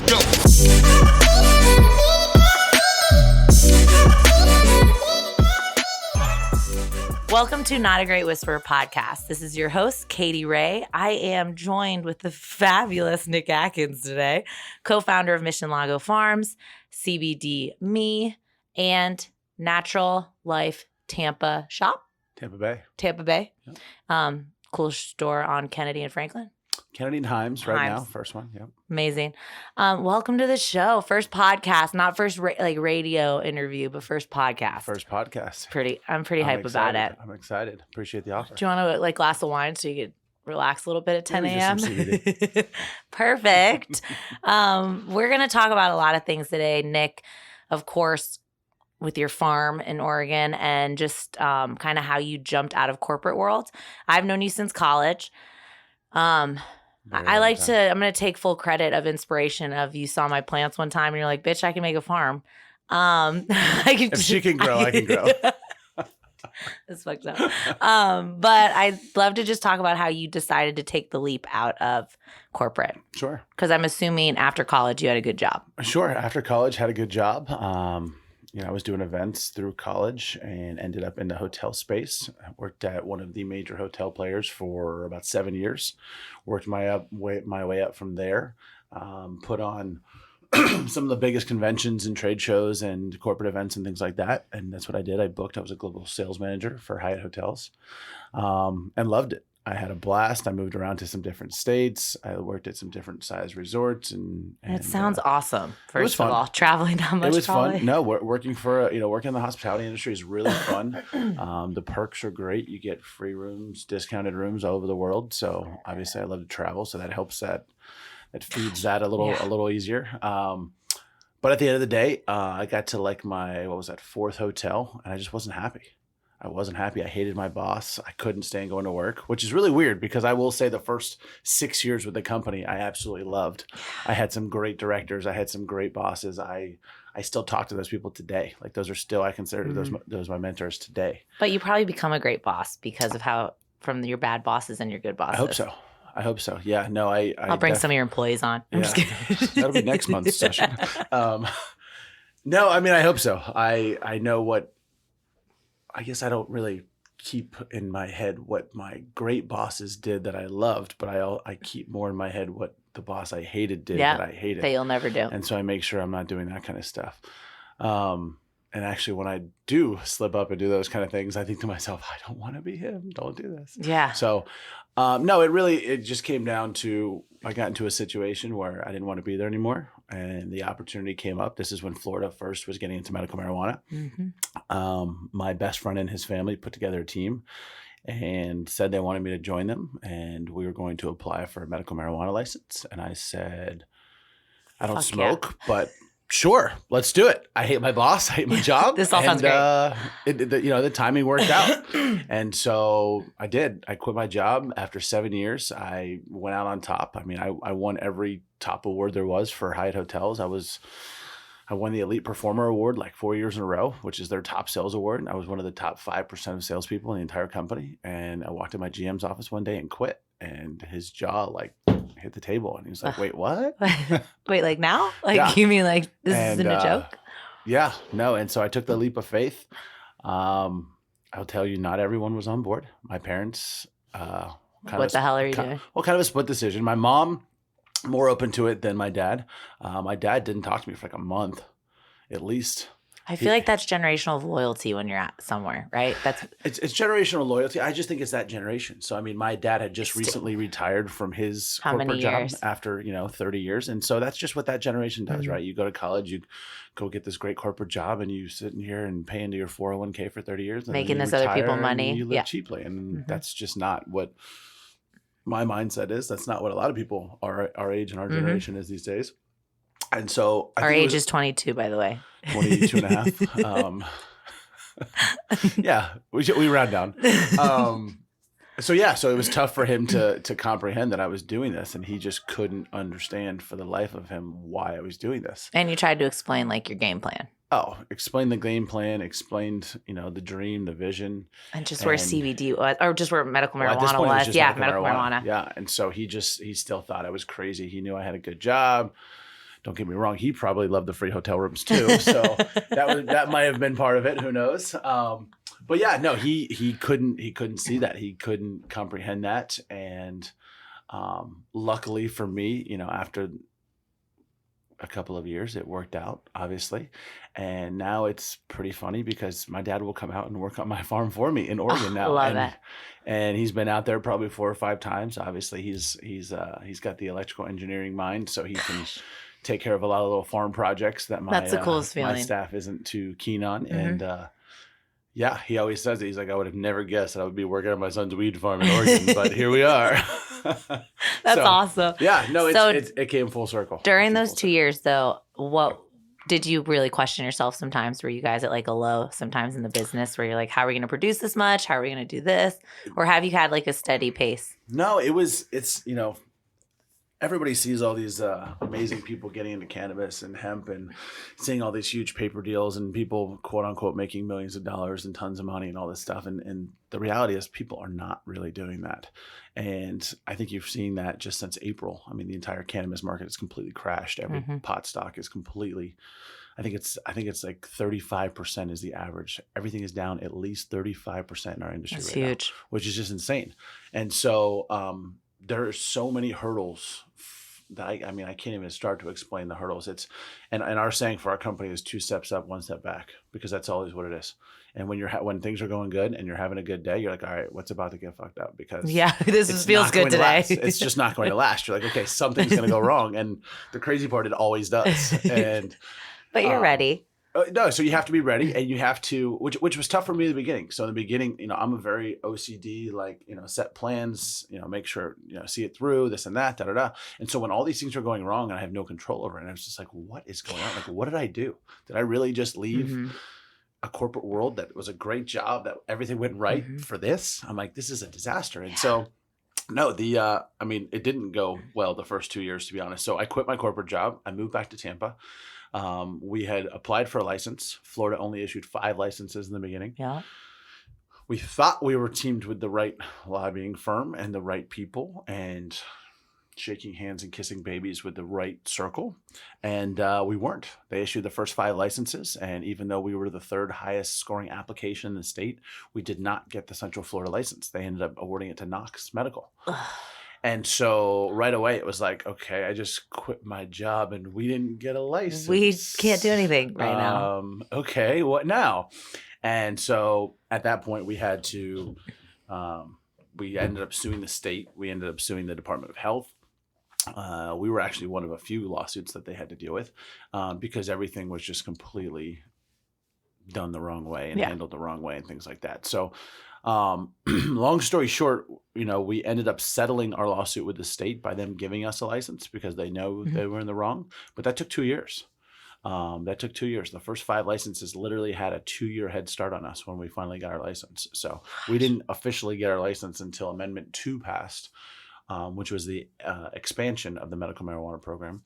Go. Welcome to Not a Great Whisperer podcast. This is your host, Katie Ray. I am joined with the fabulous Nick Akins today, co-founder of Mission Lago Farms, CBD Me, and Natural Life Tampa Shop. Tampa Bay. Yep. Cool store on Kennedy and Franklin. Kennedy and Himes now, first one. Yep. Amazing. Welcome to the show. First podcast, not first radio interview, but first podcast. First podcast. I'm pretty hype about it. I'm excited. Appreciate the offer. Do you want a glass of wine so you could relax a little bit at 10 a.m.? Perfect. We're going to talk about a lot of things today. Nick, of course, with your farm in Oregon and just kind of how you jumped out of corporate world. I've known you since college. I'm going to take full credit of inspiration of you saw my plants one time and you're like, bitch, I can make a farm. If she can grow, I can grow. That's fucked up. But I'd love to just talk about how you decided to take the leap out of corporate. Sure. Because I'm assuming after college you had a good job. Sure. After college, had a good job. I was doing events through college and ended up in the hotel space. I worked at one of the major hotel players for about 7 years. Worked my way up from there. Put on some of the biggest conventions and trade shows and corporate events and things like that. And that's what I did. I was a global sales manager for Hyatt Hotels and loved it. I had a blast. I moved around to some different states. I worked at some different size resorts, and it sounds awesome. First of all, traveling that much. It was fun. No, working in the hospitality industry is really fun. The perks are great. You get free rooms, discounted rooms all over the world. So obviously, I love to travel. So that helps. That feeds that a little easier. But at the end of the day, I got to my fourth hotel, and I just wasn't happy. I wasn't happy. I hated my boss. I couldn't stand going to work, which is really weird because I will say the first 6 years with the company, I absolutely loved. I had some great directors. I had some great bosses. I still talk to those people today. Like those are still, I consider those my mentors today. But you probably become a great boss because of from your bad bosses and your good bosses. I hope so. Yeah, no, I'll bring some of your employees on. I'm just kidding. That'll be next month's session. No, I mean, I hope so. I know what, I guess I don't really keep in my head what my great bosses did that I loved, but I keep more in my head what the boss I hated did that I hated. That you'll never do. And so I make sure I'm not doing that kind of stuff. And actually, when I do slip up and do those kind of things, I think to myself, I don't want to be him. Don't do this. Yeah. So, no, it just came down to, I got into a situation where I didn't want to be there anymore. And the opportunity came up. This is when Florida first was getting into medical marijuana. Mm-hmm. My best friend and his family put together a team and said they wanted me to join them. And we were going to apply for a medical marijuana license. And I said, I don't smoke, but sure, let's do it. I hate my boss. I hate my job. This all sounds great. The timing worked out. And so I did. I quit my job after 7 years. I went out on top. I mean, I won every top award there was for Hyatt Hotels. I won the Elite Performer Award 4 years in a row, which is their top sales award. I was one of the top 5% of salespeople in the entire company. And I walked in my GM's office one day and quit. And his jaw hit the table. And he was like, wait, what? Wait, now? Yeah. You mean this isn't a joke? Yeah, no. And so I took the leap of faith. I'll tell you, not everyone was on board. My parents, what the hell are you doing? Well, kind of a split decision. My mom, more open to it than my dad. My dad didn't talk to me for a month, at least. I feel like that's generational loyalty when you're at somewhere, right? It's generational loyalty. I just think it's that generation. So, I mean, my dad had just recently retired from his corporate job after, 30 years. And so that's just what that generation does, right? You go to college, you go get this great corporate job, and you sit in here and pay into your 401k for 30 years. And making this other people money. You live cheaply. And that's just not what my mindset is. That's not what a lot of people our age and our generation is these days. And so our age is 22, by the way. 22 and a half. Yeah, we round down. So it was tough for him to comprehend that I was doing this, and he just couldn't understand for the life of him why I was doing this. And you tried to explain your game plan. Oh, explain the game plan, explained, the dream, the vision. And just where CBD was, or just where medical marijuana was. Medical marijuana. Yeah. And so he still thought I was crazy. He knew I had a good job. don't get me wrong, he probably loved the free hotel rooms too. So that might have been part of it. Who knows? But yeah, no, he couldn't see that. He couldn't comprehend that. And luckily for me, after a couple of years, it worked out, obviously. And now it's pretty funny because my dad will come out and work on my farm for me in Oregon now. Love it. And he's been out there probably 4 or 5 times. Obviously, he's got the electrical engineering mind, so he can take care of a lot of little farm projects that That's the coolest my feeling. staff isn't too keen on. Mhm. And yeah, he always says it. He's like, I would have never guessed that I would be working on my son's weed farm in Oregon, but here we are. That's awesome. Yeah, no, So it came full circle. during those 2 years, though, what did you really question yourself sometimes? Were you guys at like a low sometimes in the business where you're like, how are we going to produce this much? How are we going to do this? Or have you had like a steady pace? No, it's everybody sees all these amazing people getting into cannabis and hemp and seeing all these huge paper deals and people, quote unquote, making millions of dollars and tons of money and all this stuff. And the reality is people are not really doing that. And I think you've seen that just since April. I mean, the entire cannabis market has completely crashed. Every pot stock is completely, I think it's like 35% is the average. Everything is down at least 35% in our industry That's right huge. now, which is just insane. And so there are so many hurdles that I can't even start to explain the hurdles. And our saying for our company is 2 steps up, 1 step back, because that's always what it is. And when things are going good and you're having a good day, you're like, all right, what's about to get fucked up? Because this feels good today. It's just not going to last. You're like, okay, something's going to go wrong. And the crazy part, it always does. And but you're ready. No, so you have to be ready, and you have to, which was tough for me in the beginning. So in the beginning, I'm a very OCD, like, set plans, make sure, see it through, this and that, da da da. And so when all these things are going wrong and I have no control over it, and I was just like, what is going on? Like, what did I do? Did I really just leave a corporate world that was a great job, that everything went right for this? I'm like, this is a disaster. And so no, it didn't go well the first 2 years, to be honest. So I quit my corporate job. I moved back to Tampa. We had applied for a license. Florida only issued 5 licenses in the beginning. Yeah. We thought we were teamed with the right lobbying firm and the right people and shaking hands and kissing babies with the right circle. And we weren't. They issued the first 5 licenses. And even though we were the 3rd highest scoring application in the state, we did not get the Central Florida license. They ended up awarding it to Knox Medical. And so right away it was like, okay, I just quit my job and we didn't get a license. We can't do anything right now. Okay, what now? And so at that point we had to, we ended up suing the state. We ended up suing the Department of Health. We were actually one of a few lawsuits that they had to deal with because everything was just completely done the wrong way and handled the wrong way and things like that. So long story short, we ended up settling our lawsuit with the state by them giving us a license because they know they were in the wrong. But that took 2 years. The first 5 licenses literally had a 2-year head start on us when we finally got our license. So we didn't officially get our license until Amendment 2 passed, which was the expansion of the medical marijuana program,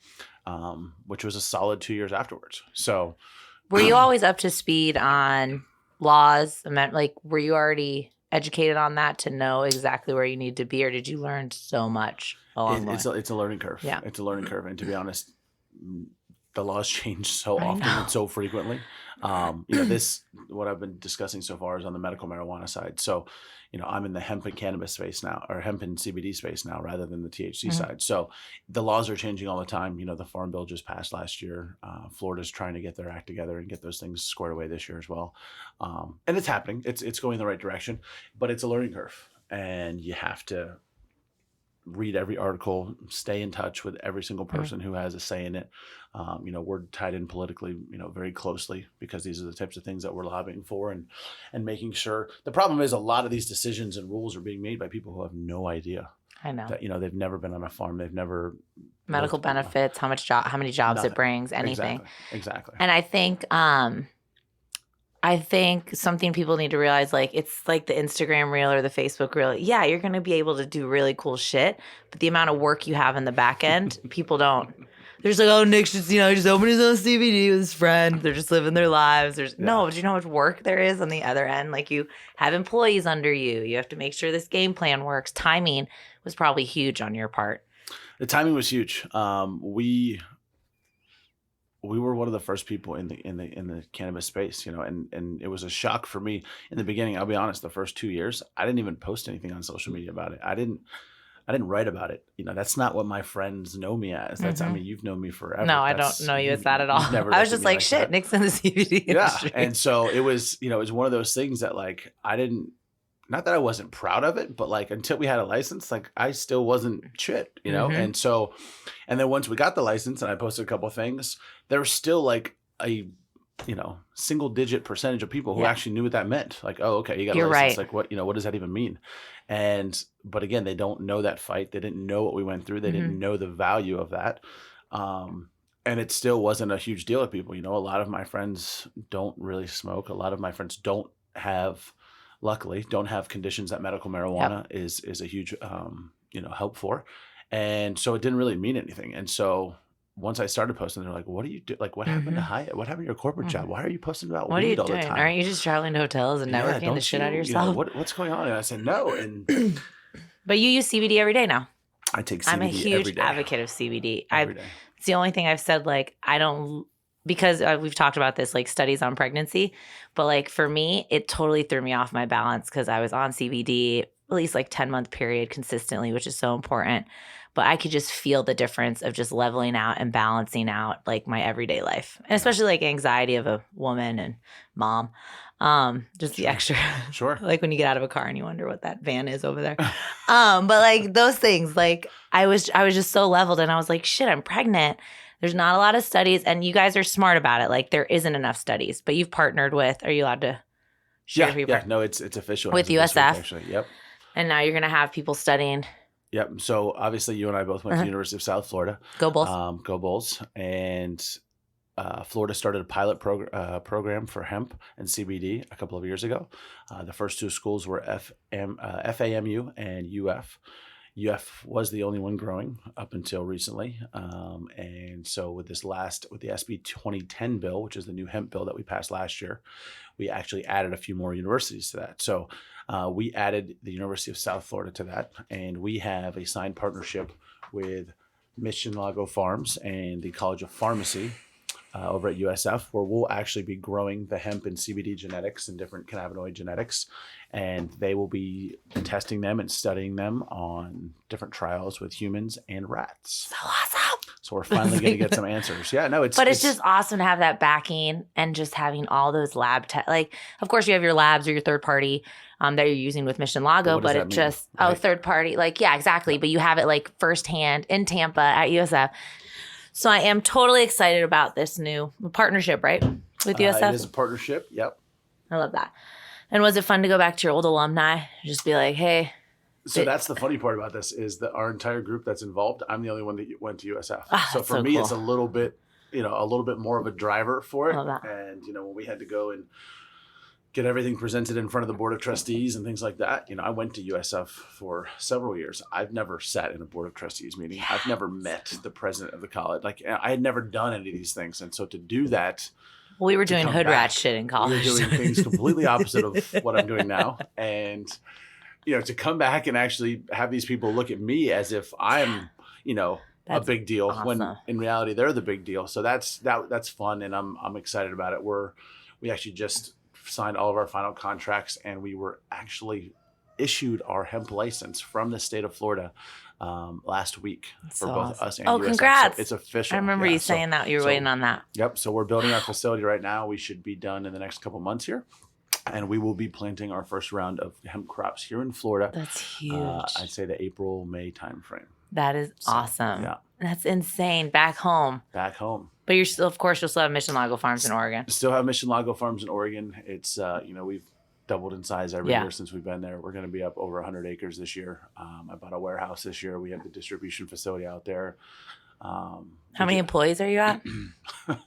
which was a solid 2 years afterwards. So were you always up to speed on laws? Like, were you already educated on that to know exactly where you need to be, or did you learn so much along the way? It's a learning curve. Yeah. It's a learning curve. And to be honest, the laws change so often and so frequently. What I've been discussing so far is on the medical marijuana side. So, I'm in the hemp and cannabis space now, or hemp and CBD space now, rather than the THC side. So the laws are changing all the time. The Farm Bill just passed last year. Florida's trying to get their act together and get those things squared away this year as well. And it's happening. It's going in the right direction, but it's a learning curve, and you have to read every article, stay in touch with every single person who has a say in it. We're tied in politically, very closely because these are the types of things that we're lobbying for and making sure. The problem is a lot of these decisions and rules are being made by people who have no idea. I know. That, they've never been on a farm. They've never medical benefits, how many jobs nothing. It brings, anything. Exactly. And I think something people need to realize, like, it's like the Instagram reel or the Facebook reel. Yeah, you're going to be able to do really cool shit, but the amount of work you have in the back end, people don't. They're just like, oh, Nick's just, just open his own CBD with his friend. They're just living their lives. No, but you know how much work there is on the other end? Like, you have employees under you. You have to make sure this game plan works. Timing was probably huge on your part. The timing was huge. we were one of the first people in the cannabis space, and it was a shock for me in the beginning. I'll be honest, the first 2 years, I didn't even post anything on social media about it. I didn't write about it. That's not what my friends know me as. I mean, you've known me forever. No, I don't know you as that at all. Never I was looked at just me like, shit, that. Nick's in the CBD Yeah. industry. And so it was one of those things that like, I didn't, not that I wasn't proud of it, but like until we had a license, like I still wasn't shit, And so, and then once we got the license and I posted a couple of things, there was still like a, single digit percentage of people who actually knew what that meant. Like, oh, okay, you got a license. Right. Like what does that even mean? But again, they don't know that fight. They didn't know what we went through. They didn't know the value of that. And it still wasn't a huge deal to people. A lot of my friends don't really smoke. A lot of my friends luckily don't have conditions that medical marijuana is a huge, help for. And so it didn't really mean anything. And so once I started posting, they're like, what do you do? Like, what happened to Hyatt? What happened to your corporate job? Why are you posting about What are you weed all doing? the time? Aren't you just traveling to hotels and networking the shit out of yourself? What's going on? And I said, no. And but you use CBD every day now. I take CBD I'm a huge every day. advocate of CBD. Every day. It's the only thing I've said, like, I don't, because we've talked about this, like studies on pregnancy, but like for me, it totally threw me off my balance because I was on CBD at least like 10-month period consistently, which is so important. But I could just feel the difference of just leveling out and balancing out like my everyday life, and especially like anxiety of a woman and mom. Just the extra, like when you get out of a car and you wonder what that van is over there. But like those things, like I was just so leveled, and I was like, shit, I'm pregnant. There's not a lot of studies, and you guys are smart about it. Like there isn't enough studies, but you've partnered with. Are you allowed to share? Yeah. No, it's official with USF. Actually, yep. And now you're gonna have people studying. Yep. So obviously, you and I both went to the University of South Florida. Go Bulls. Go Bulls. And Florida started a pilot program for hemp and CBD a couple of years ago. The first two schools were FAMU and UF. UF was the only one growing up until recently. And so with the SB 2010 bill, which is the new hemp bill that we passed last year, we actually added a few more universities to that. So we added the University of South Florida to that, and we have a signed partnership with Mission Lago Farms and the College of Pharmacy over at USF, where we'll actually be growing the hemp and CBD genetics and different cannabinoid genetics, and they will be testing them and studying them on different trials with humans and rats. So awesome. So we're finally going to get some answers. Yeah, no, it's just awesome to have that backing and just having all those lab tests. Like, of course, you have your labs or your third party that you're using with Mission Lago, but it just third party. Like, yeah, exactly. But you have it like firsthand in Tampa at USF. So I am totally excited about this new partnership, right, with USF. It is a partnership. Yep. I love that. And was it fun to go back to your old alumni? Just be like, hey. So that's the funny part about this is that our entire group that's involved, I'm the only one that went to USF. So for me, cool. It's a little bit more of a driver for it. Love that. And, when we had to go and get everything presented in front of the board of trustees and things like that, I went to USF for several years. I've never sat in a board of trustees meeting. Yes. I've never met the president of the college. Like, I had never done any of these things. And so to do that, we were doing hood rat shit in college. We were doing things completely opposite of what I'm doing now. And, to come back and actually have these people look at me as if I'm, a big deal, awesome. When in reality they're the big deal. So that's fun, and I'm excited about it. We actually just signed all of our final contracts, and we were actually issued our hemp license from the state of Florida last week for both us and USF. Congrats. So it's official. I remember you saying that. You were waiting on that. Yep. So we're building our facility right now. We should be done in the next couple months here. And we will be planting our first round of hemp crops here in Florida. That's huge. I'd say the April-May timeframe. That is awesome. Yeah. That's insane. Back home. But you'll still have Mission Lago Farms in Oregon. Still have Mission Lago Farms in Oregon. It's, we've doubled in size every year since we've been there. We're going to be up over 100 acres this year. I bought a warehouse this year. We have the distribution facility out there. How many employees are you at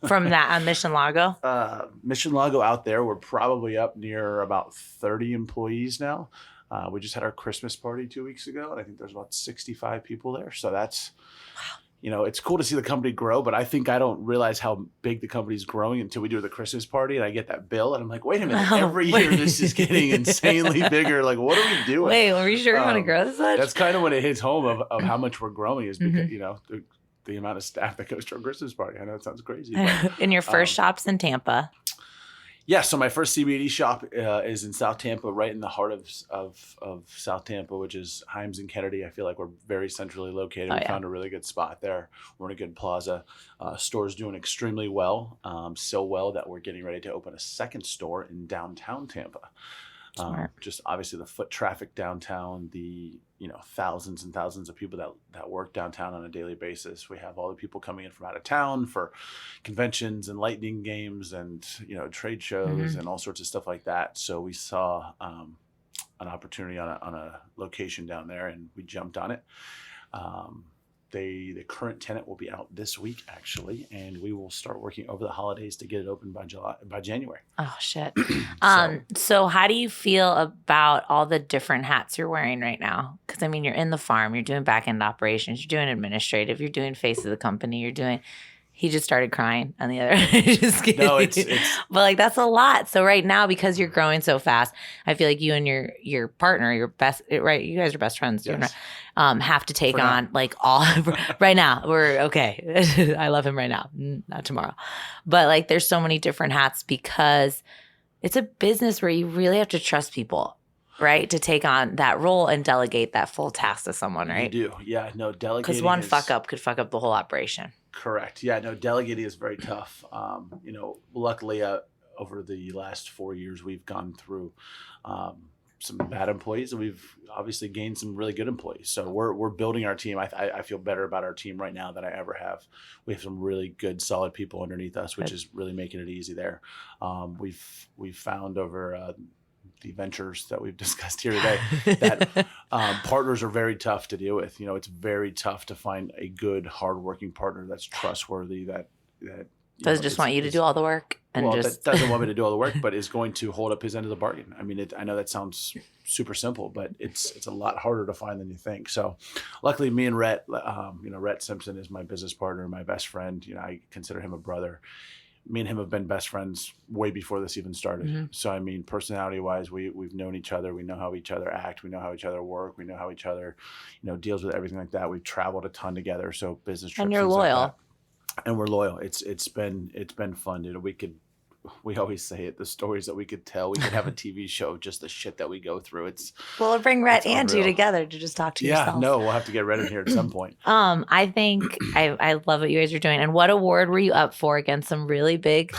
from that on Mission Lago? Mission Lago out there, we're probably up near about 30 employees now. We just had our Christmas party 2 weeks ago, and I think there's about 65 people there. So that's, it's cool to see the company grow, but I think I don't realize how big the company's growing until we do the Christmas party and I get that bill, and I'm like, wait a minute, every year this is getting insanely bigger. Like, what are we doing? Wait, are we sure we want to grow this much? That's kind of when it hits home of how much we're growing is because, the amount of staff that goes to our Christmas party. I know it sounds crazy. But, And your first shop's in Tampa. yeah, so my first CBD shop is in South Tampa, right in the heart of South Tampa, which is Himes and Kennedy. I feel like we're very centrally located. We found a really good spot there. We're in a good plaza. Store's doing extremely well, so well that we're getting ready to open a second store in downtown Tampa. Just obviously the foot traffic downtown, the thousands and thousands of people that work downtown on a daily basis. We have all the people coming in from out of town for conventions and lightning games and trade shows and all sorts of stuff like that. So we saw an opportunity on a location down there, and we jumped on it. The current tenant will be out this week, actually, and we will start working over the holidays to get it open by January. Oh, shit. So how do you feel about all the different hats you're wearing right now? Because, I mean, you're in the farm, you're doing back-end operations, you're doing administrative, you're doing face of the company, you're doing... He just started crying on the other end. Just kidding. No, it's but like that's a lot. So right now, because you're growing so fast, I feel like you and your partner, your best, right? You guys are best friends. Yes. Have to take on like all right now. We're okay. I love him right now, not tomorrow. But like, there's so many different hats because it's a business where you really have to trust people, right? To take on that role and delegate that full task to someone, right? You do, yeah. No, delegating. Because one fuck up could fuck up the whole operation. Correct. Yeah, no, delegating is very tough. Luckily, over the last 4 years, we've gone through some bad employees, and we've obviously gained some really good employees. So we're building our team. I feel better about our team right now than I ever have. We have some really good, solid people underneath us, which is really making it easy there. We've found over the ventures that we've discussed here today that partners are very tough to deal with. It's very tough to find a good, hardworking partner that's trustworthy, that doesn't just want you to do all the work and that doesn't want me to do all the work, but is going to hold up his end of the bargain. I mean, I know that sounds super simple, but it's a lot harder to find than you think. So luckily me and Rhett, Rhett Simpson is my business partner, my best friend. I consider him a brother. Me and him have been best friends way before this even started. Mm-hmm. So, I mean, personality-wise, we've known each other. We know how each other act. We know how each other work. We know how each other, deals with everything like that. We've traveled a ton together. So business trips. And you're loyal. Like and we're loyal. It's been fun. We always say it, the stories that we could tell. We could have a TV show of just the shit that we go through. We'll bring Rhett and you together to just talk to yourselves. Yeah, no, we'll have to get Rhett in here at some point. I think I love what you guys are doing. And what award were you up for against some really big?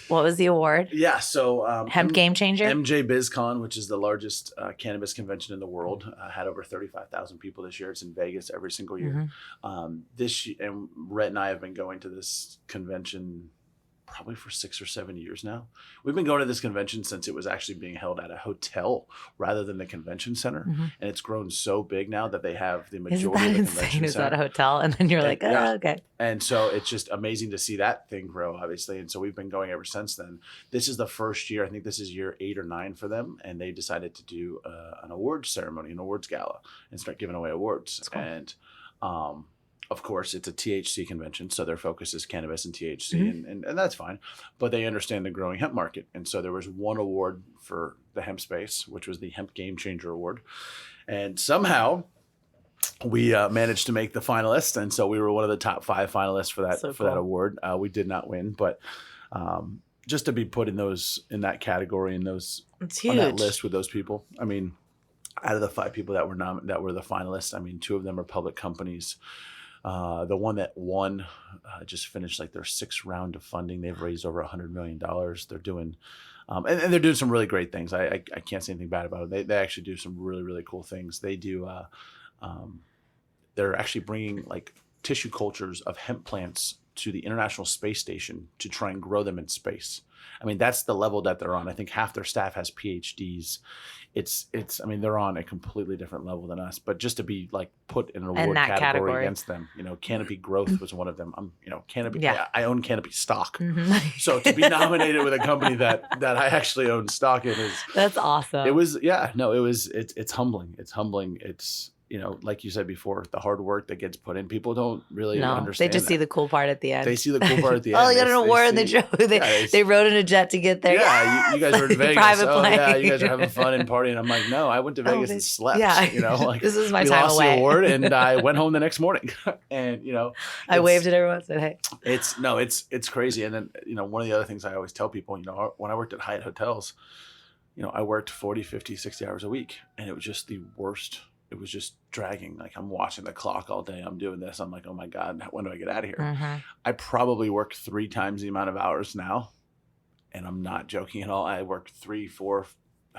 What was the award? Yeah, so Hemp Game Changer? MJ BizCon, which is the largest cannabis convention in the world, had over 35,000 people this year. It's in Vegas every single year. Mm-hmm. And Rhett and I have been going to this convention probably for 6 or 7 years now. We've been going to this convention since it was actually being held at a hotel rather than the convention center. Mm-hmm. And it's grown so big now that they have the majority of the convention center. Is that a hotel? And then you're like, okay. And so it's just amazing to see that thing grow, obviously. And so we've been going ever since then. This is the first year, I think this is year 8 or 9 for them. And they decided to do an awards ceremony, an awards gala, and start giving away awards. That's cool. And of course, it's a THC convention, so their focus is cannabis and THC, mm-hmm. and that's fine. But they understand the growing hemp market. And so there was one award for the hemp space, which was the Hemp Game Changer Award. And somehow we managed to make the finalists. And so we were one of the top 5 finalists for that award. We did not win, but just to be put in that category and on that list with those people. I mean, out of the 5 people that were the finalists, I mean, 2 of them are public companies. The one that won just finished like their 6th round of funding. They've raised over $100 million. They're doing, and they're doing some really great things. I can't say anything bad about it. They actually do some really, really cool things. They do, they're actually bringing like tissue cultures of hemp plants to the International Space Station to try and grow them in space. I mean, that's the level that they're on. I think half their staff has PhDs. I mean, they're on a completely different level than us, but just to be like put in an award category against them, Canopy Growth was one of them. Canopy. Yeah. I own Canopy stock. Mm-hmm. So to be nominated with a company that I actually own stock in that's awesome. It was, it's humbling. It's humbling. like you said before, the hard work that gets put in, people don't really No, they understand just see that. the cool part at the end. They see the cool part at the Oh, end. they got an award and they drove. Yeah, They rode in a jet to get there. yeah, Yes! you guys are in Vegas. Private Oh, plane. yeah, you guys are having fun and partying. I'm like, no, I went to Oh, Vegas and slept. yeah. Like This is my we time lost away. the award, and I went home the next morning. And I waved at everyone and said, hey. it's crazy. And then one of the other things I always tell people, when I worked at Hyatt hotels, I worked 40, 50, 60 hours a week, and it was just the worst. It was just dragging. Like, I'm watching the clock all day. I'm doing this. I'm like, oh my God, when do I get out of here? Mm-hmm. I probably work 3 times the amount of hours now. And I'm not joking at all. I work 3, 4,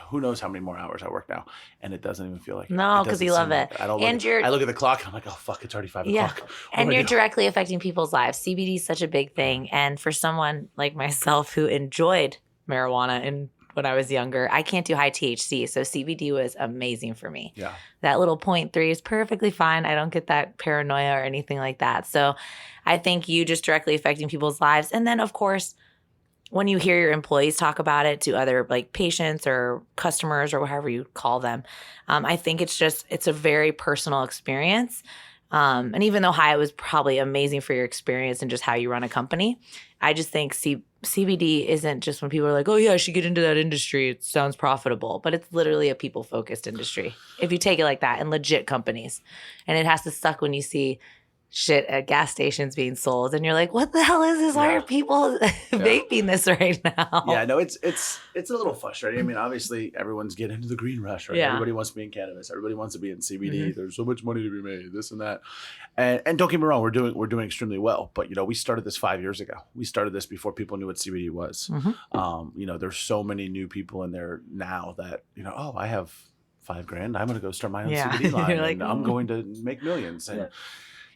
who knows how many more hours I work now. And it doesn't even feel like it. No, because you love it. I look at the clock and I'm like, oh fuck, it's already 5 o'clock. And you're directly affecting people's lives. CBD is such a big thing. And for someone like myself who enjoyed marijuana when I was younger, I can't do high THC. So CBD was amazing for me. Yeah. That little 0.3 is perfectly fine. I don't get that paranoia or anything like that. So I think you just directly affecting people's lives. And then, of course, when you hear your employees talk about it to other like patients or customers or however you call them, I think it's a very personal experience. And even though Hyatt was probably amazing for your experience and just how you run a company, I just think CBD isn't just when people are like, oh yeah, I should get into that industry. It sounds profitable, but it's literally a people-focused industry. If you take it like that, and legit companies. And it has to suck when you see shit at gas stations being sold and you're like, what the hell is this? Why are people vaping this right now? Yeah, no, it's a little frustrating. I mean, obviously everyone's getting into the green rush, right? Yeah. Everybody wants to be in cannabis. Everybody wants to be in CBD. Mm-hmm. There's so much money to be made, this and that. And don't get me wrong, we're doing extremely well. But we started this 5 years ago. We started this before people knew what CBD was. Mm-hmm. There's so many new people in there now that, oh, I have $5,000. I'm going to go start my own CBD line and I'm going to make millions. And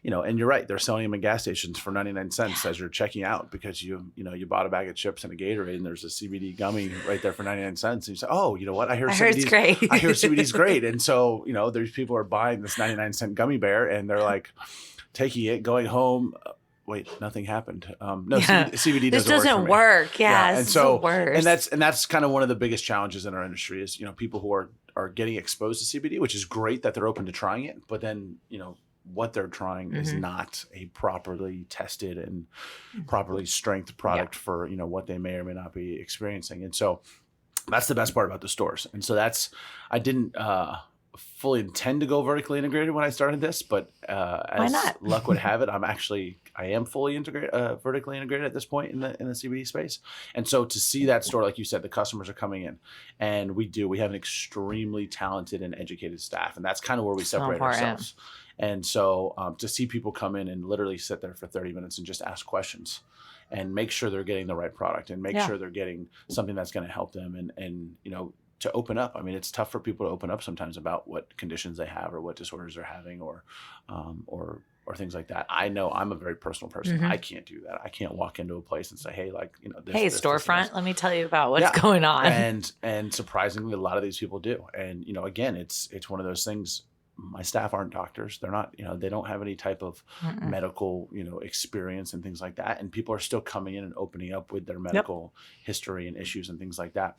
and you're right. They're selling them in gas stations for 99 cents as you're checking out because you bought a bag of chips and a Gatorade and there's a CBD gummy right there for 99 cents. And you say, oh, you know what? I hear it's great. I hear CBD's great. And so, there's people are buying this 99-cent gummy bear and they're like taking it, going home. Wait, nothing happened. CBD doesn't work. Yeah. And so, and that's kind of one of the biggest challenges in our industry is, people who are getting exposed to CBD, which is great that they're open to trying it, but then, what they're trying is not a properly tested and properly strength product for, what they may or may not be experiencing. And so that's the best part about the stores. And so I didn't fully intend to go vertically integrated when I started this, but as luck would have it, I am fully vertically integrated at this point in the CBD space. And so to see that store, like you said, the customers are coming in and we have an extremely talented and educated staff. And that's kind of where we separate ourselves. And so to see people come in and literally sit there for 30 minutes and just ask questions and make sure they're getting the right product and make sure they're getting something that's going to help them and to open up. I mean, it's tough for people to open up sometimes about what conditions they have or what disorders they're having or things like that. I know I'm a very personal person. Mm-hmm. I can't do that. I can't walk into a place and say, hey, this, storefront, this. Let me tell you about what's going on. And surprisingly, a lot of these people do. And, again, it's one of those things. My staff aren't doctors. They're not, they don't have any type of medical, experience and things like that. And people are still coming in and opening up with their medical history and issues and things like that.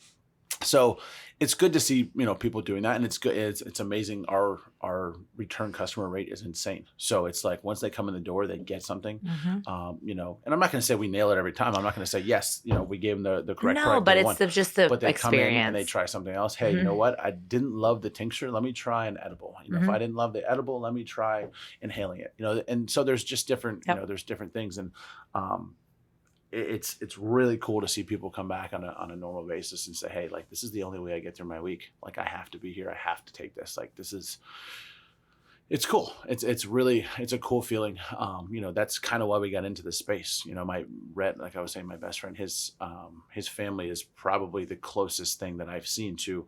So it's good to see, people doing that. And it's good. It's amazing. Our return customer rate is insane. So it's like, once they come in the door, they get something, and I'm not going to say we nail it every time. I'm not going to say, yes, we gave them the correct product. No, but it's just the but they experience. Come in and they try something else. Hey, you know what? I didn't love the tincture. Let me try an edible. If I didn't love the edible, let me try inhaling it, and so there's just different, there's different things. And, it's really cool to see people come back on a normal basis and say, hey, this is the only way I get through my week. I have to be here. I have to take this. It's cool. It's a cool feeling. That's kind of why we got into this space. Like I was saying, my best friend, his family is probably the closest thing that I've seen to,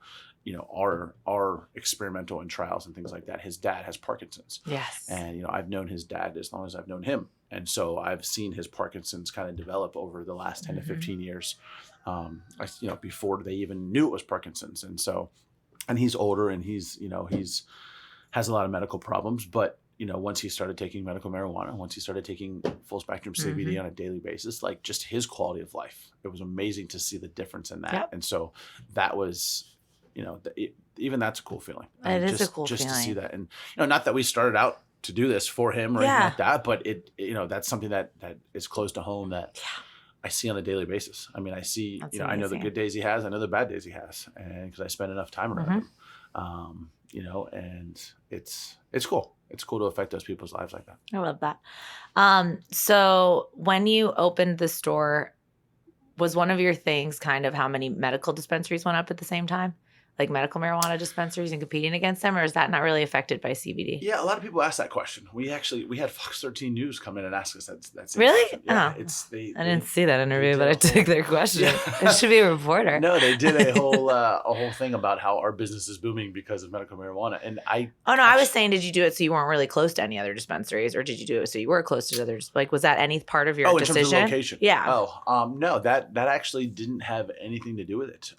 our experimental and trials and things like that. His dad has Parkinson's. Yes. And, I've known his dad as long as I've known him. And so I've seen his Parkinson's kind of develop over the last 10 to 15 years, before they even knew it was Parkinson's. And so, and he's older and he's has a lot of medical problems, but once he started taking medical marijuana, once he started taking full spectrum CBD on a daily basis, just his quality of life, it was amazing to see the difference in that. Yep. And so that was even that's a cool feeling. It is a cool just to see feeling. that. And, not that we started out to do this for him or anything Yeah. like that, but that's something that is close to home that I see on a daily basis. I mean, I see, That's I know the amazing. good days he has, I know the bad days he has, and because I spend enough time around him, and it's cool. It's cool to affect those people's lives like that. I love that. So when you opened the store, was one of your things kind of how many medical dispensaries went up at the same time? Like medical marijuana dispensaries and competing against them, or is that not really affected by CBD? Yeah, a lot of people ask that question. We had Fox 13 News come in and ask us that same Really? question. Yeah, Oh. they I didn't see that interview, but I did a took whole- their question. Yeah. It should be a reporter. No, they did a whole thing about how our business is booming because of medical marijuana, and I was saying, did you do it so you weren't really close to any other dispensaries, or did you do it so you were close to others? Like, was that any part of your decision? In terms of location, Yeah. No, that actually didn't have anything to do with it.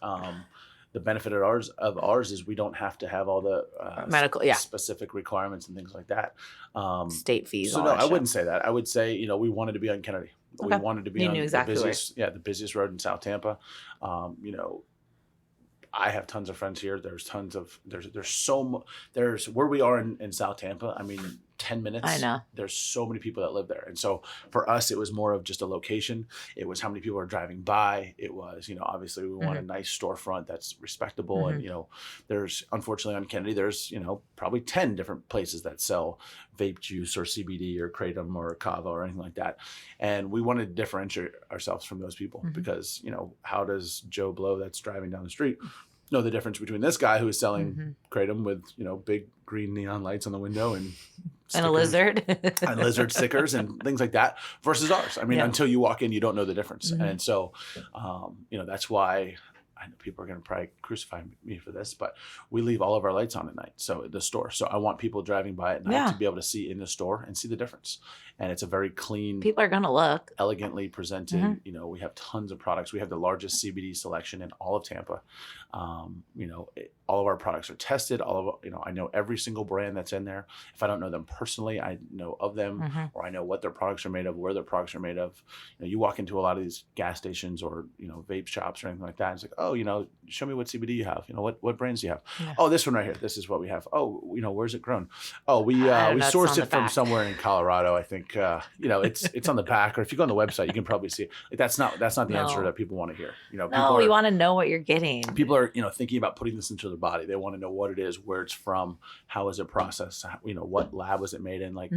The benefit of ours is we don't have to have all the medical, specific requirements and things like that. State fees. So all no, that I shit. wouldn't say that. I would say, we wanted to be on Kennedy. Okay. We wanted to be You on knew exactly the busiest road in South Tampa. I have tons of friends here. There's tons of there's where we are in South Tampa. I mean, 10 minutes. I know. There's so many people that live there. And so for us, it was more of just a location. It was how many people are driving by. It was, obviously we want a nice storefront that's respectable. And, there's unfortunately on Kennedy, there's, probably 10 different places that sell vape juice or CBD or kratom or kava or anything like that. And we wanted to differentiate ourselves from those people because, how does Joe Blow that's driving down the street know the difference between this guy who is selling kratom with, big green neon lights on the window and a lizard and lizard stickers and things like that versus ours. I mean, until you walk in, you don't know the difference. And so, that's why I know people are going to probably crucify me for this, but we leave all of our lights on at night. So the store. So I want people driving by at night to be able to see in the store and see the difference. And it's a very clean. People are going to look. Elegantly presented. We have tons of products. We have the largest CBD selection in all of Tampa. All of our products are tested. I know every single brand that's in there. If I don't know them personally, I know of them, or I know what their products are made of, where their products are made of. You walk into a lot of these gas stations or vape shops or anything like that. It's like, oh, show me what CBD you have. What brands do you have? Yeah. Oh, this one right here. This is what we have. Oh, where's it grown? Oh, we sourced it from somewhere in Colorado. I think it's on the back, or if you go on the website, you can probably see it. Like, that's not the answer that people want to hear. We want to know what you're getting. People are thinking about putting this into their body. They want to know what it is, where it's from, how is it processed, what lab was it made in, like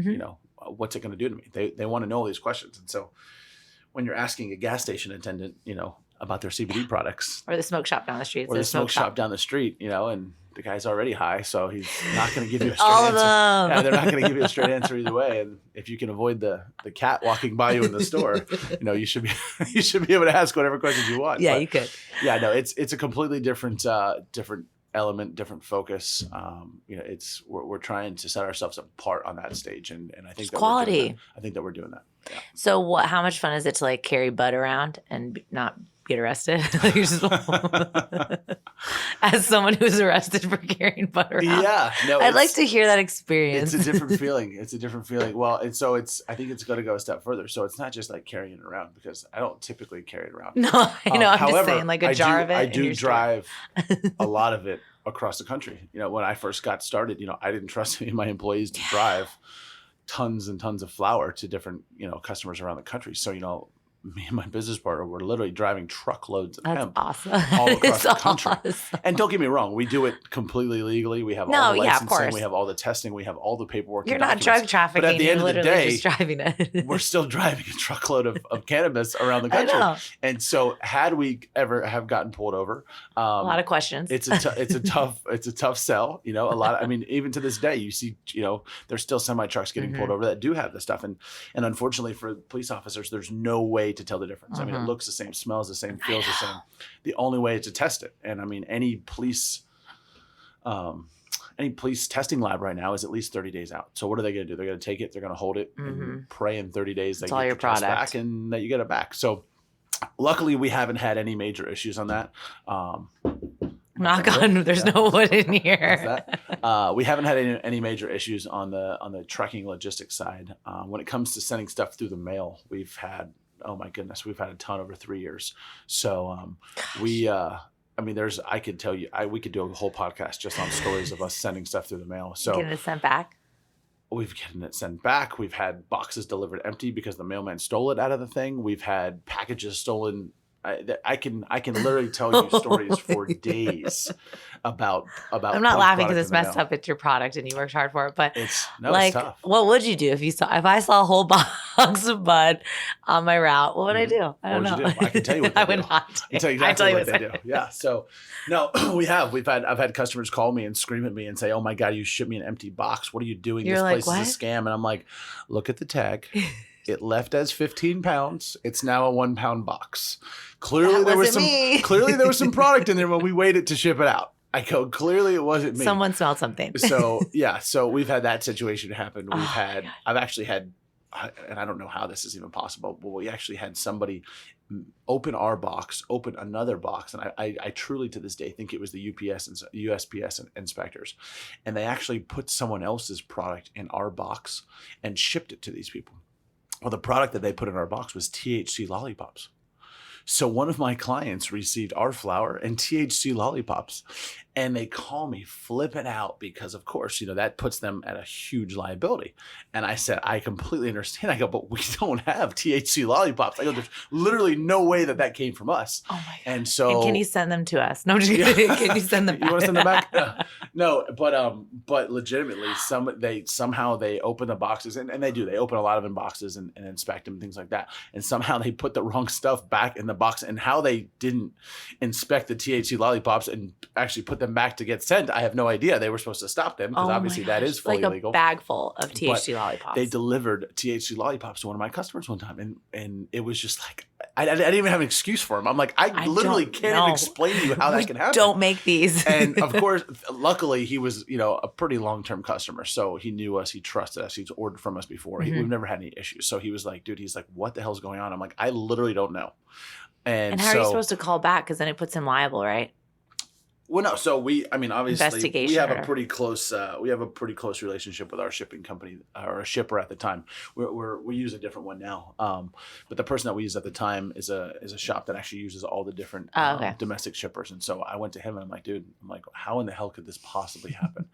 what's it going to do to me? They want to know all these questions. And so when you're asking a gas station attendant, about their CBD products, or the smoke shop down the street, or the smoke shop down the street, and the guy's already high, so he's not going to give you a straight all answer. Of them. Yeah, they're not going to give you a straight answer either way. And if you can avoid the cat walking by you in the store, you should be able to ask whatever questions you want. Yeah, but, you could. Yeah, no, it's a completely different element, different focus. We're trying to set ourselves apart on that stage, and I think that quality. I think that we're doing that. Yeah. So how much fun is it to like carry bud around and not get arrested? As someone who's arrested for carrying bud around. Yeah, no, I'd like to hear that experience. It's a different feeling. Well, and so I think it's going to go a step further. So it's not just like carrying it around, because I don't typically carry it around. No, I'm however, just saying like a jar of it. I do drive a lot of it across the country. When I first got started, I didn't trust any of my employees to drive tons and tons of flour to different, customers around the country. So, me and my business partner were literally driving truckloads of hemp awesome. all across the country. Awesome. And don't get me wrong, we do it completely legally. We have all the licensing, we have all the testing, we have all the paperwork. You're not drug trafficking. But at the end of the day, just driving it. We're still driving a truckload of cannabis around the country. I know. And so, had we ever have gotten pulled over, a lot of questions. It's a tough sell. A lot. I mean, even to this day, you see, there's still semi trucks getting pulled over that do have this stuff, and unfortunately for police officers, there's no way to tell the difference. I mean, it looks the same, smells the same, feels the same. The only way is to test it. And I mean, any police testing lab right now is at least 30 days out. So what are they going to do? They're going to take it, they're going to hold it, and pray in 30 days they get your test back and that you get it back. So luckily, we haven't had any major issues on that. Knock on, there's no wood in here. We haven't had any major issues on the trucking logistics side. When it comes to sending stuff through the mail, we've had, oh my goodness, we've had a ton over 3 years. So I mean, I could tell you, we could do a whole podcast just on stories of us sending stuff through the mail. So Getting it sent back. we've gotten it sent back. We've had boxes delivered empty because the mailman stole it out of the thing. We've had packages stolen. I can literally tell you stories for days about. I'm not laughing because it's messed up. It's your product and you worked hard for it. But it's tough. what would you do if I saw a whole box of bud on my route? What would I do? I don't know. I can tell you what they do. I would not. I can tell you exactly what they do. Yeah. So no, I've had customers call me and scream at me and say, "Oh my God, you shipped me an empty box. What are you doing? You're this like, place is a scam." And I'm like, look at the tag. It left as 15 pounds. It's now a 1 pound box. Clearly there was some product in there when we waited to ship it out. I go, clearly it wasn't me. Someone smelled something. So yeah, so we've had that situation happen. I've actually had, and I don't know how this is even possible, but we actually had somebody open our box, open another box. And I truly to this day think it was the UPS and USPS inspectors. And they actually put someone else's product in our box and shipped it to these people. Well, the product that they put in our box was THC lollipops. So one of my clients received our flour and THC lollipops, and they call me flipping out because, of course, that puts them at a huge liability. And I said, I completely understand. I go, but we don't have THC lollipops. I go, there's literally no way that came from us. Oh my God. And so, can you send them to us? No, I'm just kidding. Can you send them back? You want to send them back? No, but legitimately, somehow they open the boxes and they do. They open a lot of them boxes and inspect them and things like that. And somehow they put the wrong stuff back in the box. And how they didn't inspect the THC lollipops and actually put them back to get sent, I have no idea. They were supposed to stop them because obviously that is fully legal. Like a bag full of THC lollipops. They delivered THC lollipops to one of my customers one time, and it was just like I didn't even have an excuse for him. I'm like, I literally can't even explain to you how that can happen. Don't make these. And of course, luckily, he was a pretty long-term customer, so he knew us, he trusted us, he's ordered from us before. Mm-hmm. We've never had any issues. So he was like, dude, he's like, what the hell's going on? I'm like, I literally don't know. And how are you supposed to call back? Because then it puts him liable, right? Well, no. So obviously, we have a pretty close relationship with our shipping company, or a shipper at the time. We use a different one now, but the person that we used at the time is a shop that actually uses all the different domestic shippers. And so I went to him and I'm like, dude, how in the hell could this possibly happen?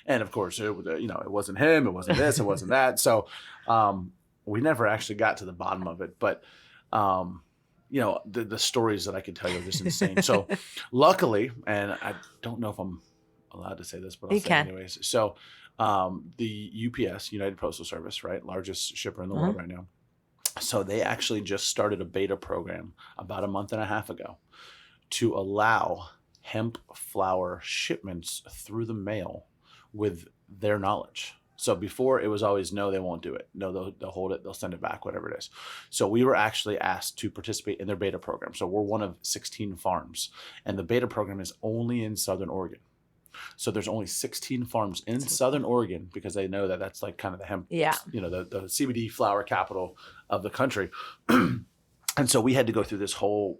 And of course, it wasn't him, it wasn't this, it wasn't that. So we never actually got to the bottom of it, but. The stories that I could tell you are just insane. So luckily, and I don't know if I'm allowed to say this, but I'll say it anyways. So the UPS, United Postal Service, right? Largest shipper in the world right now. So they actually just started a beta program about a month and a half ago to allow hemp flower shipments through the mail with their knowledge. So before it was always, no, they won't do it. No, they'll hold it. They'll send it back, whatever it is. So we were actually asked to participate in their beta program. So we're one of 16 farms, and the beta program is only in Southern Oregon. So there's only 16 farms in Southern Oregon because they know that that's like kind of the hemp, the CBD flower capital of the country. And so we had to go through this whole,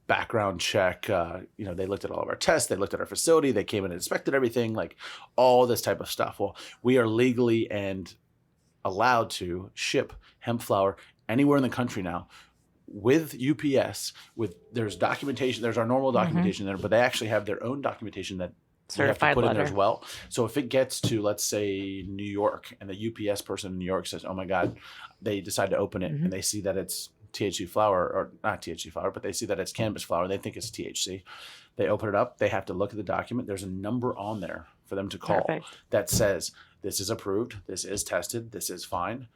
background check. They looked at all of our tests. They looked at our facility. They came in and inspected everything, like all this type of stuff. Well, we are legally and allowed to ship hemp flower anywhere in the country now with UPS. There's documentation. There's our normal documentation there, but they actually have their own documentation that certified we have to put letter in there as well. So if it gets to, let's say, New York, and the UPS person in New York says, "Oh my God," they decide to open it and they see that it's THC flower, or not THC flower, but they see that it's cannabis flower. They think it's THC. They open it up. They have to look at the document. There's a number on there for them to call that says, this is approved, this is tested, this is fine.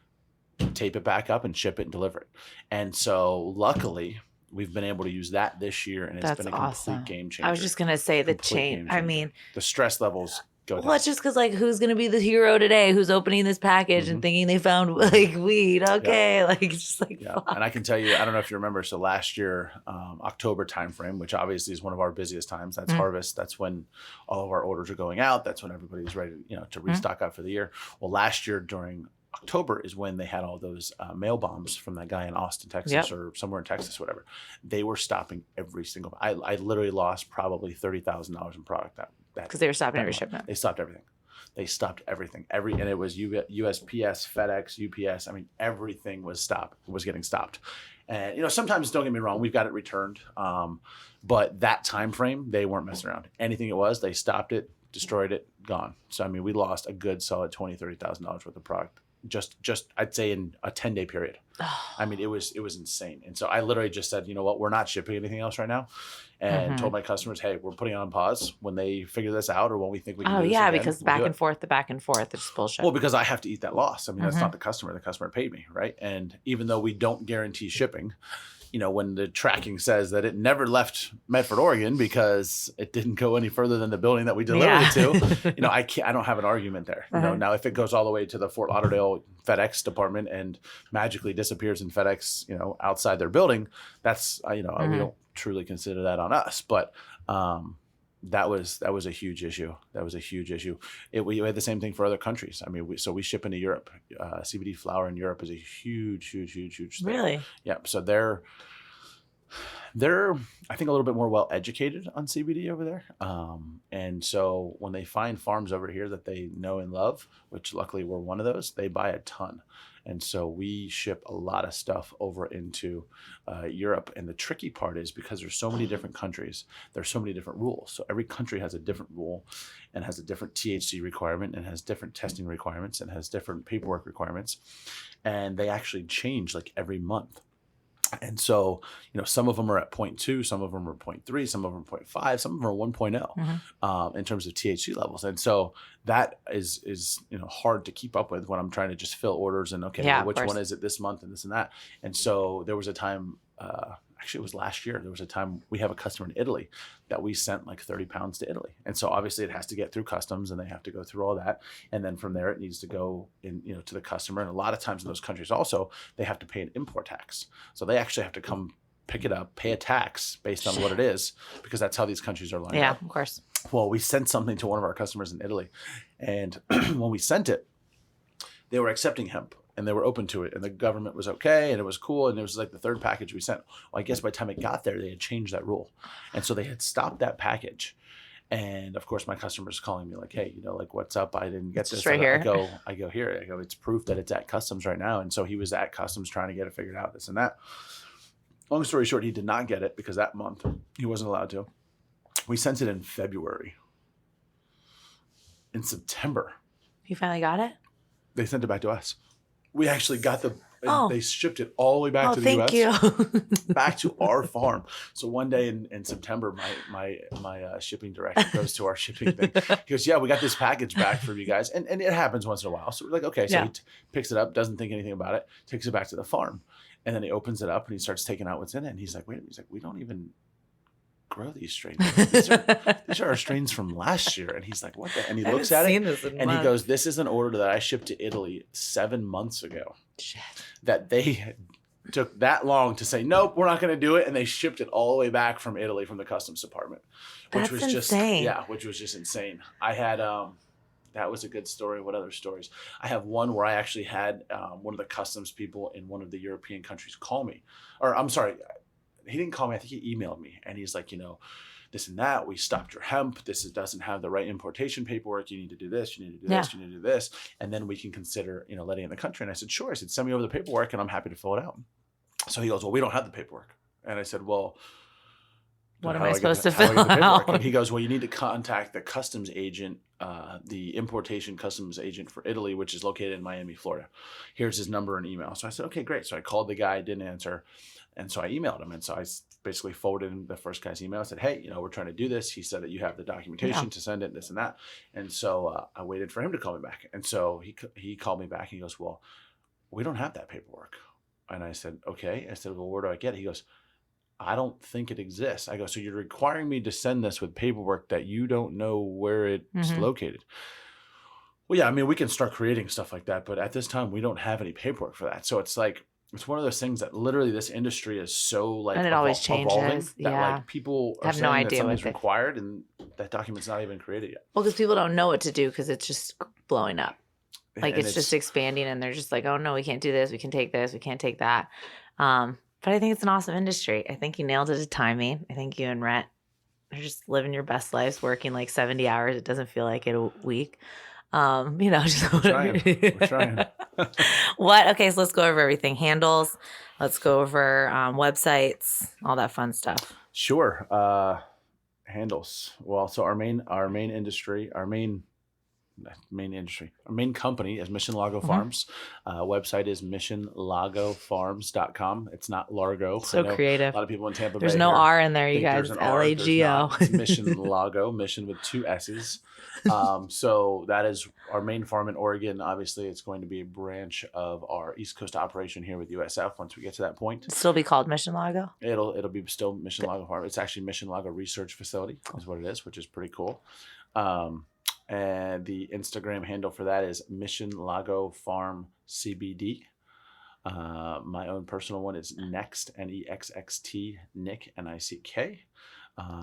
Tape it back up and ship it and deliver it. And so luckily, we've been able to use that this year, and it's been a complete game changer. I was just going to say the change. I mean, the stress levels go down. Well, it's just because, who's going to be the hero today? Who's opening this package and thinking they found, weed? Okay. Yeah. It's just fuck. And I can tell you, I don't know if you remember, so last year, October timeframe, which obviously is one of our busiest times, that's harvest. That's when all of our orders are going out. That's when everybody's ready, to restock out for the year. Well, last year during October is when they had all those mail bombs from that guy in Austin, Texas, or somewhere in Texas, whatever. They were stopping every single. I literally lost probably $30,000 in product because they were stopping every shipment. They stopped everything. They stopped everything. And it was USPS, FedEx, UPS. I mean, everything was getting stopped. And, sometimes, don't get me wrong, we've got it returned. But that time frame, they weren't messing around. Anything it was, they stopped it, destroyed it, gone. So, I mean, we lost a good solid $20,000, $30,000 worth of product. Just I'd say in a 10-day period. I mean, it was insane. And so I literally just said, you know what, we're not shipping anything else right now. And told my customers, hey, we're putting it on pause when they figure this out or when we think we can do this again, because the back and forth, it's bullshit. Well, because I have to eat that loss. I mean, that's not the customer. The customer paid me, right? And even though we don't guarantee shipping, when the tracking says that it never left Medford, Oregon, because it didn't go any further than the building that we delivered it to, I don't have an argument there. Now if it goes all the way to the Fort Lauderdale FedEx department and magically disappears in FedEx, outside their building, that's, we don't truly consider that on us. But that was a huge issue. That was a huge issue. We had the same thing for other countries. I mean, we ship into Europe. CBD flower in Europe is a huge thing. Really? Yeah. So they're I think a little bit more well educated on CBD over there. And so when they find farms over here that they know and love, which luckily we're one of those, they buy a ton. And so we ship a lot of stuff over into Europe. And the tricky part is because there's so many different countries, there's so many different rules. So every country has a different rule and has a different THC requirement and has different testing requirements and has different paperwork requirements. And they actually change like every month. And so, some of them are at 0.2, some of them are 0.3, some of them are 0.5, some of them are 1.0 in terms of THC levels. And so that is hard to keep up with when I'm trying to just fill orders and, which one is it this month and this and that. And so there was a time, actually it was last year, there was a time we have a customer in Italy that we sent like 30 pounds to Italy. And so obviously it has to get through customs and they have to go through all that. And then from there, it needs to go in, to the customer. And a lot of times in those countries also, they have to pay an import tax. So they actually have to come pick it up, pay a tax based on what it is, because that's how these countries are lined up. Yeah, of course. Well, we sent something to one of our customers in Italy. And when we sent it, they were accepting hemp. And they were open to it, and the government was okay, and it was cool, and it was like the third package we sent. Well, I guess by the time it got there, they had changed that rule, and so they had stopped that package. And of course, my customer's calling me like, "Hey, what's up? I didn't get this." Right here. I go here. I go, it's proof that it's at customs right now, and so he was at customs trying to get it figured out, this and that. Long story short, he did not get it because that month he wasn't allowed to. We sent it in February. In September, You finally got it? they sent it back to us. We actually got they shipped it all the way back to the US. Thank you. Back to our farm. So one day in September, my shipping director goes to our shipping thing. He goes, yeah, we got this package back for you guys. And it happens once in a while. So we're like, okay. So he picks it up, doesn't think anything about it, takes it back to the farm. And then he opens it up and he starts taking out what's in it. And he's like, wait a minute. He's like, we don't even grow these strains. These are our strains from last year. And he's like, what the? And he looks at it and he goes, this is an order that I shipped to Italy 7 months ago. Shit. That they took that long to say, nope, we're not going to do it. And they shipped it all the way back from Italy from the customs department, which was insane. which was just insane. I had, that was a good story. What other stories? I have one where I actually had one of the customs people in one of the European countries call me, or I'm sorry, he didn't call me. I think he emailed me, and he's like, this and that. We stopped your hemp. Doesn't have the right importation paperwork. You need to do this. You need to do this. You need to do this, and then we can consider, letting it in the country. And I said, sure. I said, send me over the paperwork, and I'm happy to fill it out. So he goes, well, we don't have the paperwork, and I said, well, what am I supposed to fill out? And he goes, well, you need to contact the customs agent, the importation customs agent for Italy, which is located in Miami, Florida. Here's his number and email. So I said, okay, great. So I called the guy, didn't answer. And so I emailed him. And so I basically forwarded him the first guy's email. I said, hey, we're trying to do this. He said that you have the documentation to send it, this and that. And so I waited for him to call me back. And so he called me back. And he goes, well, we don't have that paperwork. And I said, okay. I said, well, where do I get it? He goes, I don't think it exists. I go, so you're requiring me to send this with paperwork that you don't know where it's located. Well, yeah, I mean, we can start creating stuff like that, but at this time we don't have any paperwork for that. So it's like, it's one of those things that literally this industry is so like, and it always changes. That like people are have saying no that idea something's required and that document's not even created yet. Well, because people don't know what to do because it's just blowing up. Like And it's just expanding and they're just like, oh no, we can't do this. We can take this. We can't take that. But I think it's an awesome industry. I think you nailed it at timing. I think you and Rhett are just living your best lives, working like 70 hours. It doesn't feel like it a week. Just We're trying. We're trying. what? Okay, so let's go over everything. Handles. Let's go over websites, all that fun stuff. Sure. Handles. Well, so our main industry, our main company is Mission Lago Farms. Website is missionlagofarms.com. It's not Largo. So I know creative. a lot of people in Tampa There's Bay no here R in there, you think guys. there's an R. There's Lago. not. It's Mission Lago, Mission with 2 S's. So that is our main farm in Oregon. Obviously, it's going to be a branch of our East Coast operation here with USF once we get to that point. Still be called Mission Lago? It'll be still Mission Lago Farm. It's actually Mission Lago Research Facility is what it is, which is pretty cool. And the Instagram handle for that is Mission Lago Farm CBD. My own personal one is Next, NEXXT, Nick, NICK.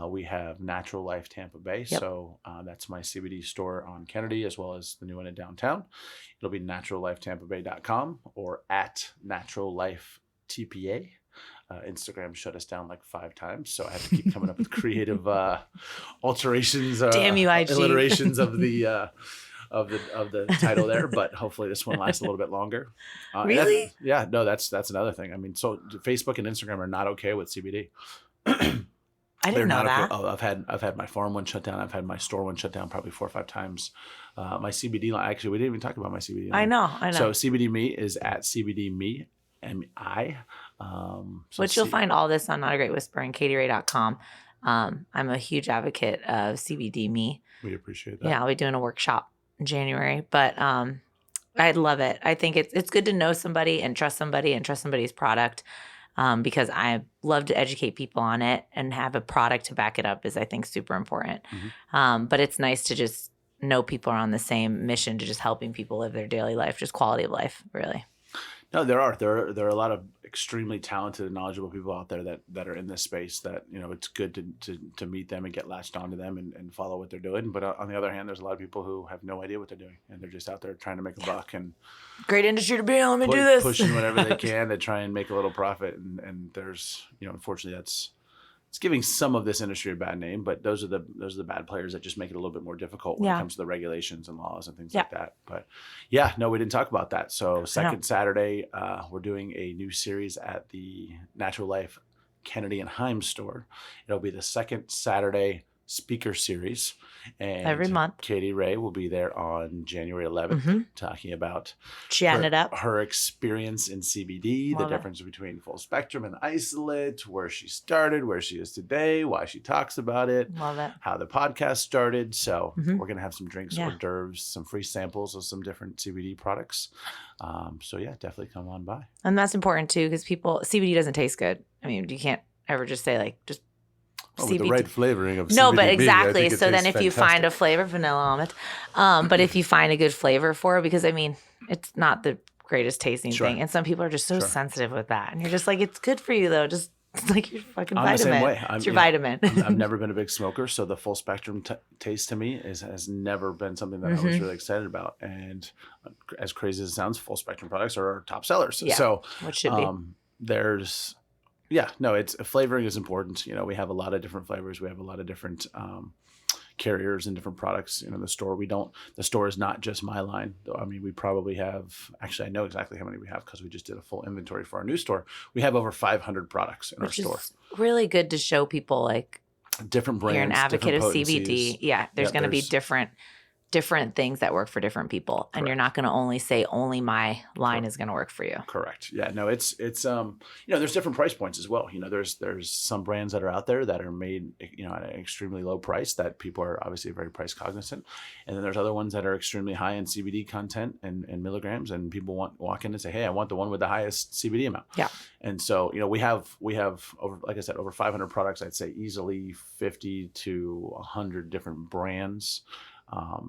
We have Natural Life Tampa Bay. Yep. So that's my CBD store on Kennedy, as well as the new one in downtown. It'll be naturallifetampabay.com or at Natural Life TPA. Instagram shut us down like 5 times, so I had to keep coming up with creative alterations, Damn you, IG. alliterations of the title there. But hopefully this one lasts a little bit longer. Really? No, that's another thing. I mean, so Facebook and Instagram are not okay with CBD. I didn't know that. Okay. Oh, I've had my farm one shut down. I've had my store one shut down probably 4 or 5 times. My CBD line, actually, we didn't even talk about my CBD line. I know. So CBD Me is at CBD Me. MI. Which you'll find all this on Not a Great Whisper and katieray.com. I'm a huge advocate of CBD Me. We appreciate that. Yeah, I'll be doing a workshop in January, but I love it. I think it's good to know somebody and trust somebody's product, because I love to educate people on it, and have a product to back it up is, I think, super important. But it's nice to just know people are on the same mission to just helping people live their daily life, just quality of life, really. No, there are a lot of extremely talented and knowledgeable people out there that are in this space that, it's good to meet them and get latched onto them and follow what they're doing. But on the other hand, there's a lot of people who have no idea what they're doing, and they're just out there trying to make a buck and great industry to be in. Let me do this. Pushing whatever they can to try and make a little profit. And there's, unfortunately, it's giving some of this industry a bad name, but those are the bad players that just make it a little bit more difficult when it comes to the regulations and laws and things like that. But no, we didn't talk about that. So second Saturday, we're doing a new series at the Natural Life Kennedy and Himes store. It'll be the second Saturday speaker series, and every month Katie Ray will be there on January 11th talking about her experience in CBD, the difference between full spectrum and isolate, where she started, where she is today, why she talks about it, how the podcast started. So we're gonna have some drinks, hors d'oeuvres, some free samples of some different CBD products. So definitely come on by. And that's important too, because CBD doesn't taste good. I mean, you can't ever just say just with the right flavoring of CBD. No, but exactly. So then if you find a flavor, vanilla almond, but if you find a good flavor for it, because I mean, it's not the greatest tasting thing. And some people are just so sensitive with that. And you're just like, it's good for you though. Just it's like your fucking vitamin. The same way. It's your vitamin. I've never been a big smoker, so the full spectrum taste to me has never been something that I was really excited about. And as crazy as it sounds, full spectrum products are our top sellers. Yeah, so what should be. There's it's flavoring is important. We have a lot of different flavors. We have a lot of different carriers and different products. The store is not just my line. I mean, we probably have, actually, I know exactly how many we have because we just did a full inventory for our new store. We have over 500 products in our store. Which is really good to show people different brands. You're an advocate of CBD. Yeah. There's going to be different things that work for different people. Correct. And you're not going to only say only my line is going to work for you. Correct. Yeah, no, it's there's different price points as well. There's some brands that are out there that are made, at an extremely low price that people are obviously very price cognizant. And then there's other ones that are extremely high in CBD content and milligrams, and people walk in and say, hey, I want the one with the highest CBD amount. Yeah. And so, we have over, like I said, over 500 products. I'd say easily 50 to 100 different brands.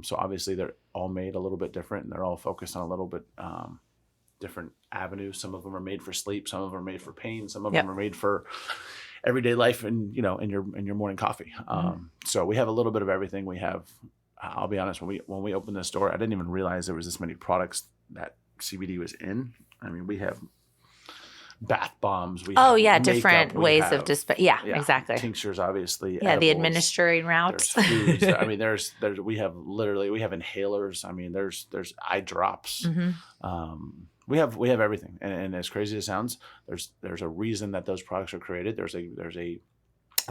So obviously they're all made a little bit different, and they're all focused on a little bit different avenues. Some of them are made for sleep, some of them are made for pain, some of them are made for everyday life and in your morning coffee. So we have a little bit of everything. We have, I'll be honest, when we opened the store, I didn't even realize there was this many products that CBD was in. I mean, we have bath bombs. We Oh have yeah, makeup, different we ways have, of yeah, yeah, exactly. tinctures, obviously. Yeah, the edibles. administering There's routes. foods. I mean, there's we have inhalers. I mean, there's eye drops. We have everything, and as crazy as it sounds, there's a reason that those products are created. There's a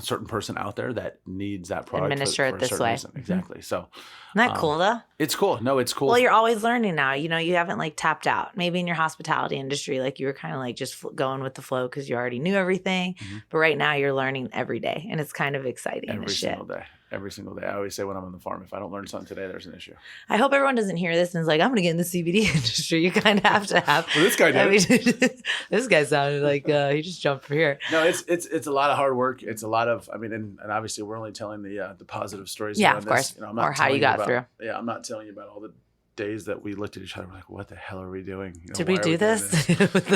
certain person out there that needs that product Administer it for a this certain way. reason. Exactly. So, Isn't that cool though? it's cool. No, it's cool. Well, you're always learning now. You know, you haven't like tapped out. Maybe in your hospitality industry, like you were kind of like just going with the flow because you already knew everything. But right now you're learning every day, and it's kind of exciting. Every single day. Every single day. I always say when I'm on the farm, if I don't learn something today, there's an issue. I hope everyone doesn't hear this and is like, I'm going to get in the CBD industry. You kind of have to have. Well, this guy did. This guy sounded like he just jumped from here. No, it's a lot of hard work. It's a lot of, I mean, and obviously we're only telling the positive stories. Yeah, of course. You know, I'm not or how you got through. Yeah, I'm not telling you about all the days that we looked at each other like, what the hell are we doing? You know, did we do this?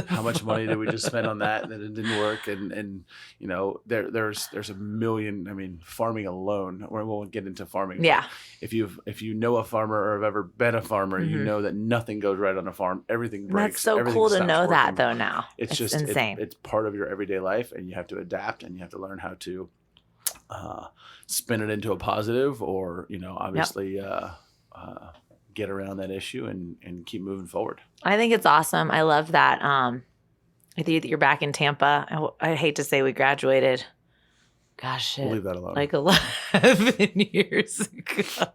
How much money did we just spend on that? And it didn't work. And you know, there's a million. I mean, farming alone. We won't get into farming. Yeah. If you know a farmer or have ever been a farmer, you know that nothing goes right on a farm. Everything breaks. That's so cool to know that though. Now it's just insane. It's part of your everyday life, and you have to adapt, and you have to learn how to spin it into a positive, or you know, obviously. Get around that issue and keep moving forward. I think it's awesome. I love that. I think that you're back in Tampa. I hate to say we graduated. Gosh, shit. We'll leave that alone. Like 11 years ago.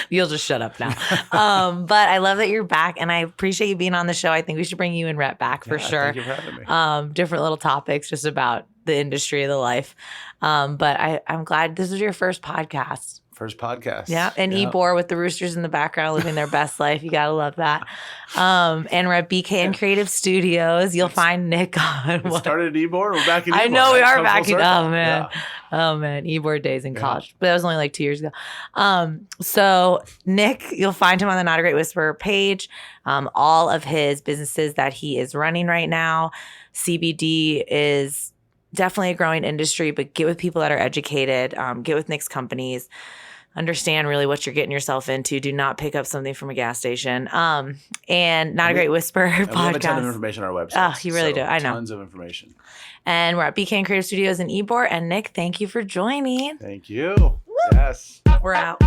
You'll just shut up now. But I love that you're back, and I appreciate you being on the show. I think we should bring you and Rhett back for sure. Thank you for having me. Different little topics just about the industry, the life. But I'm glad this was your first podcast. First podcast. Yeah. And Ebor with the roosters in the background living their best life. You got to love that. And we're at BKN Creative Studios. You'll find Nick on what? Started at Ebor. We're back in Ebor. I know we are back in. Oh, man. Yeah. Oh, man. Ebor days in college. But that was only like 2 years ago. So Nick, you'll find him on the Not a Great Whisperer page. All of his businesses that he is running right now. CBD is definitely a growing industry, but get with people that are educated. Get with Nick's companies. Understand really what you're getting yourself into. Do not pick up something from a gas station. And Not a Great Whisperer podcast. We have a ton of information on our website. Oh, you really do. I know. Tons of information. And we're at BKN Creative Studios in Ebor. And Nick, thank you for joining. Thank you. Woo! Yes. We're out.